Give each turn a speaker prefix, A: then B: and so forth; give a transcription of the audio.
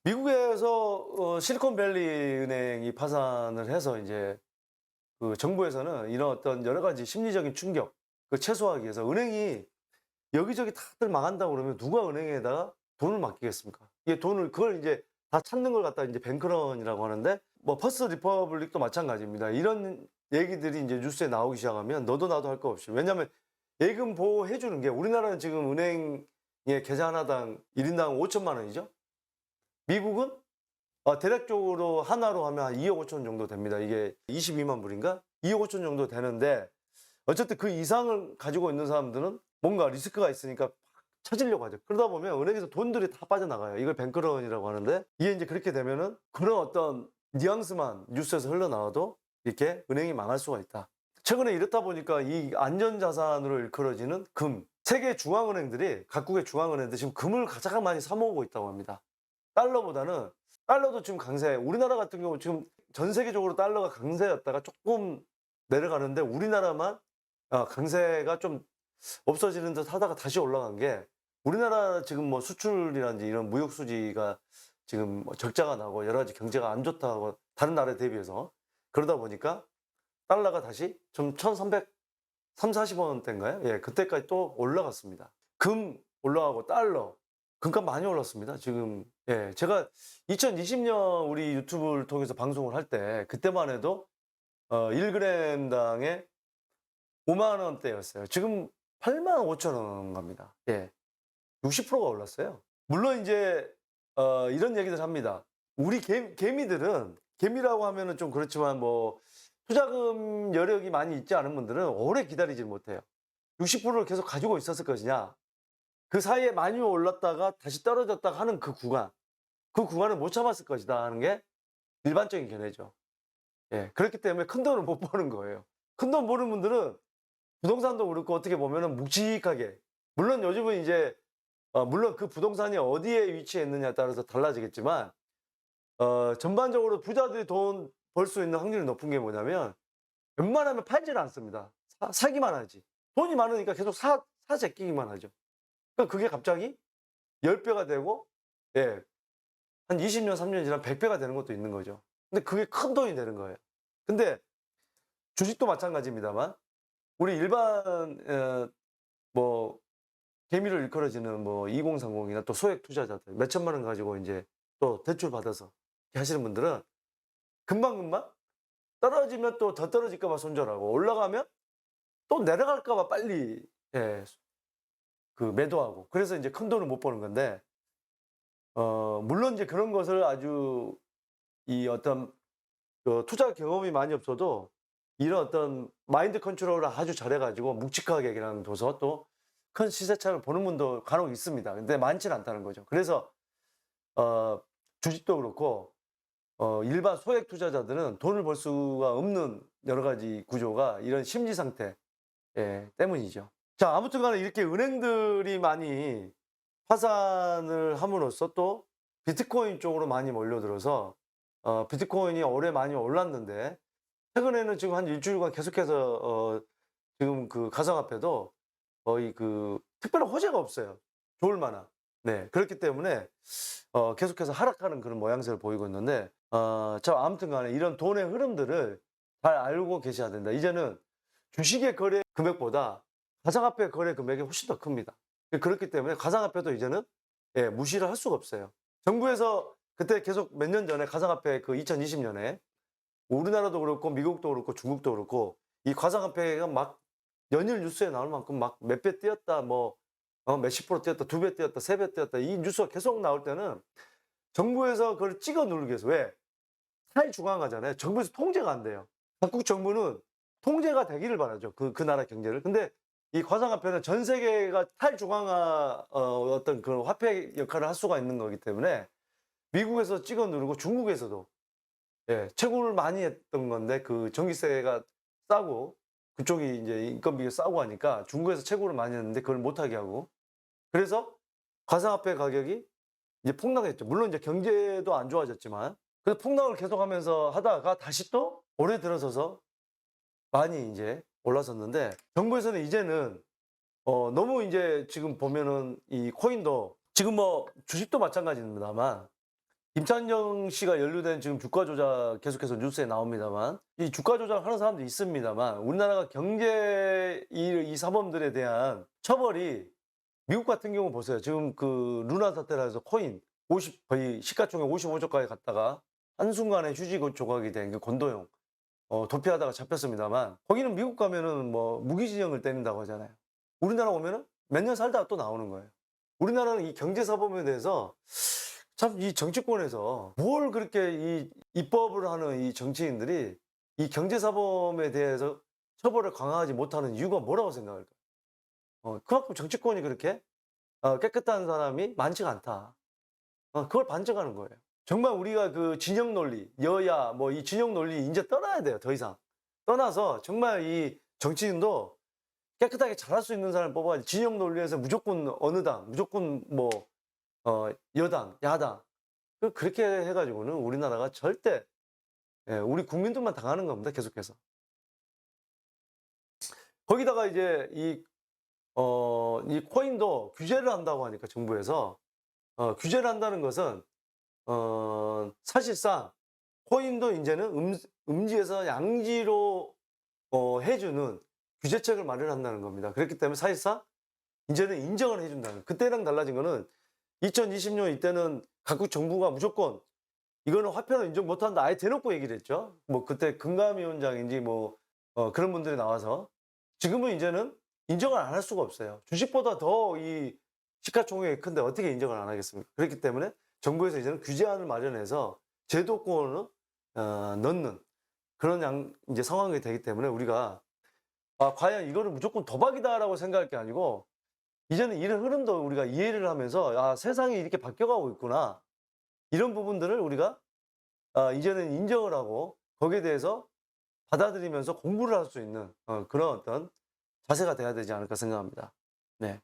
A: 미국에서 실리콘밸리 은행이 파산을 해서 이제 그 정부에서는 이런 어떤 여러 가지 심리적인 충격 그 최소화하기 위해서 은행이 여기저기 다들 망한다고 그러면 누가 은행에다가 돈을 맡기겠습니까? 이게 돈을 그걸 이제 다 찾는 걸 갖다 이제 뱅크런이라고 하는데 뭐 퍼스트 리퍼블릭도 마찬가지입니다. 이런 얘기들이 이제 뉴스에 나오기 시작하면 너도 나도 할 거 없이 왜냐하면 예금 보호해 주는 게 우리나라는 지금 은행에 계좌 하나당 1인당 5천만 원이죠. 미국은 대략적으로 하나로 하면 한 2억 5천 정도 됩니다. 이게 22만 불인가? 2억 5천 정도 되는데 어쨌든 그 이상을 가지고 있는 사람들은 뭔가 리스크가 있으니까 찾으려고 하죠. 그러다 보면 은행에서 돈들이 다 빠져나가요. 이걸 뱅크런이라고 하는데 이게 이제 그렇게 되면은 그런 어떤 뉘앙스만 뉴스에서 흘러나와도 이렇게 은행이 망할 수가 있다. 최근에 이렇다 보니까 이 안전자산으로 일컬어지는 금. 세계 중앙은행들이 각국의 중앙은행들이 지금 금을 가장 많이 사모으고 있다고 합니다. 달러보다는 달러도 지금 강세. 우리나라 같은 경우 지금 전 세계적으로 달러가 강세였다가 조금 내려가는데 우리나라만 강세가 좀 없어지는 듯 하다가 다시 올라간 게 우리나라 지금 뭐 수출이라든지 이런 무역 수지가 지금 뭐 적자가 나고 여러 가지 경제가 안 좋다고 다른 나라에 대비해서 그러다 보니까 달러가 다시 좀 1,300, 3, 40원대인가요? 예, 그때까지 또 올라갔습니다. 금 올라가고 달러, 금값 많이 올랐습니다. 지금 예, 제가 2020년 우리 유튜브를 통해서 방송을 할 때 그때만 해도 1g당에 5만 원대였어요. 지금 8만 5천 원 갑니다. 예. 60%가 올랐어요. 물론 이제 이런 얘기들 합니다. 우리 개미들은 개미라고 하면은 좀 그렇지만 뭐 투자금 여력이 많이 있지 않은 분들은 오래 기다리질 못해요. 60%를 계속 가지고 있었을 것이냐? 그 사이에 많이 올랐다가 다시 떨어졌다가 하는 그 구간, 그 구간을 못 참았을 것이다 하는 게 일반적인 견해죠. 예. 그렇기 때문에 큰돈을 못 버는 거예요. 큰돈 버는 분들은 부동산도 그렇고 어떻게 보면은 묵직하게 물론 요즘은 이제 물론 그 부동산이 어디에 위치해 있느냐에 따라서 달라지겠지만 전반적으로 부자들이 돈 벌 수 있는 확률이 높은 게 뭐냐면 웬만하면 팔지를 않습니다. 사기만 하지. 돈이 많으니까 계속 제끼기만 하죠. 그러니까 그게 갑자기 10배가 되고 예. 한 20년, 30년 지나면 100배가 되는 것도 있는 거죠. 근데 그게 큰 돈이 되는 거예요. 근데 주식도 마찬가지입니다만 우리 일반 뭐 개미를 일컬어지는 뭐 2030이나 또 소액 투자자들 몇 천만 원 가지고 이제 또 대출 받아서 이렇게 하시는 분들은 금방금방 떨어지면 또 더 떨어질까 봐 손절하고 올라가면 또 내려갈까 봐 빨리 예, 그 매도하고 그래서 이제 큰 돈을 못 버는 건데 물론 이제 그런 것을 아주 이 어떤 투자 경험이 많이 없어도 이런 어떤 마인드 컨트롤을 아주 잘해 가지고 묵직하게 그냥 둬서 또 큰 시세 차익을 보는 분도 간혹 있습니다. 근데 많지는 않다는 거죠. 그래서 어 주식도 그렇고 일반 소액 투자자들은 돈을 벌 수가 없는 여러 가지 구조가 이런 심리 상태 때문이죠. 자, 아무튼 간에 이렇게 은행들이 많이 파산을 함으로써 또 비트코인 쪽으로 많이 몰려들어서 비트코인이 올해 많이 올랐는데 최근에는 지금 한 일 주일간 계속해서 지금 그 가상화폐도 거의 그 특별한 호재가 없어요. 좋을 만한. 네. 그렇기 때문에 계속해서 하락하는 그런 모양새를 보이고 있는데 자, 아무튼 간에 이런 돈의 흐름들을 잘 알고 계셔야 된다. 이제는 주식의 거래 금액보다 가상화폐 거래 금액이 훨씬 더 큽니다. 그렇기 때문에 가상화폐도 이제는 예, 무시를 할 수가 없어요. 정부에서 그때 계속 몇 년 전에 가상화폐 그 2020년에 우리나라도 그렇고 미국도 그렇고 중국도 그렇고 이 가상화폐가 막 연일 뉴스에 나올 만큼 막 몇 배 뛰었다 뭐 몇십 프로 뛰었다 2배 뛰었다 3배 뛰었다 이 뉴스가 계속 나올 때는 정부에서 그걸 찍어 누르기 위해서 왜? 사회중앙화잖아요. 정부에서 통제가 안 돼요. 각국 정부는 통제가 되기를 바라죠. 그 나라 경제를. 근데 이 가상화폐는 전 세계가 탈중앙화 어떤 그런 화폐 역할을 할 수가 있는 거기 때문에 미국에서 찍어 누르고 중국에서도 예, 채굴을 많이 했던 건데 그 전기세가 싸고 그쪽이 이제 인건비가 싸고 하니까 중국에서 채굴을 많이 했는데 그걸 못하게 하고 그래서 가상화폐 가격이 이제 폭락했죠. 물론 이제 경제도 안 좋아졌지만 그래서 폭락을 계속하면서 하다가 다시 또 올해 들어서서 많이 이제 올라섰는데 정부에서는 이제는 너무 이제 지금 보면은 이 코인도 지금 뭐 주식도 마찬가지입니다만 김찬정 씨가 연루된 지금 주가 조작 계속해서 뉴스에 나옵니다만 이 주가 조작하는 사람도 있습니다만 우리나라가 경제 이 사범들에 대한 처벌이 미국 같은 경우 보세요. 지금 그 루나 사태라 해서 코인 50 거의 시가총액 55조까지 갔다가 한순간에 휴지 조각이 된 그 권도용 도피하다가 잡혔습니다만 거기는 미국 가면은 뭐 무기징역을 때린다고 하잖아요. 우리나라 오면은 몇 년 살다가 또 나오는 거예요. 우리나라는 이 경제사범에 대해서 참 이 정치권에서 뭘 그렇게 이 입법을 하는 이 정치인들이 이 경제사범에 대해서 처벌을 강화하지 못하는 이유가 뭐라고 생각할까요? 그만큼 정치권이 그렇게 깨끗한 사람이 많지가 않다. 그걸 반증하는 거예요. 정말 우리가 그 진영 논리, 여야 뭐 이 진영 논리 이제 떠나야 돼요. 더 이상. 떠나서 정말 이 정치인도 깨끗하게 잘할 수 있는 사람을 뽑아야지. 진영 논리에서 무조건 어느 당, 무조건 뭐 여당, 야당 그렇게 해가지고는 우리나라가 절대 우리 국민들만 당하는 겁니다. 계속해서. 거기다가 이제 이 코인도 규제를 한다고 하니까 정부에서 규제를 한다는 것은 사실상 코인도 이제는 음지에서 양지로 해주는 규제책을 마련한다는 겁니다. 그렇기 때문에 사실상 이제는 인정을 해준다는. 그때랑 달라진 거는 2020년 이때는 각국 정부가 무조건 이거는 화폐로 인정 못한다 아예 대놓고 얘기를 했죠. 뭐 그때 금감위원장인지 뭐 그런 분들이 나와서 지금은 이제는 인정을 안 할 수가 없어요. 주식보다 더 이 시가총액이 큰데 어떻게 인정을 안 하겠습니까? 그렇기 때문에 정부에서 이제는 규제안을 마련해서 제도권을 넣는 그런 이제 상황이 되기 때문에 우리가 과연 이거를 무조건 도박이다라고 생각할 게 아니고 이제는 이런 흐름도 우리가 이해를 하면서 세상이 이렇게 바뀌어가고 있구나. 이런 부분들을 우리가 이제는 인정을 하고 거기에 대해서 받아들이면서 공부를 할 수 있는 그런 어떤 자세가 돼야 되지 않을까 생각합니다. 네.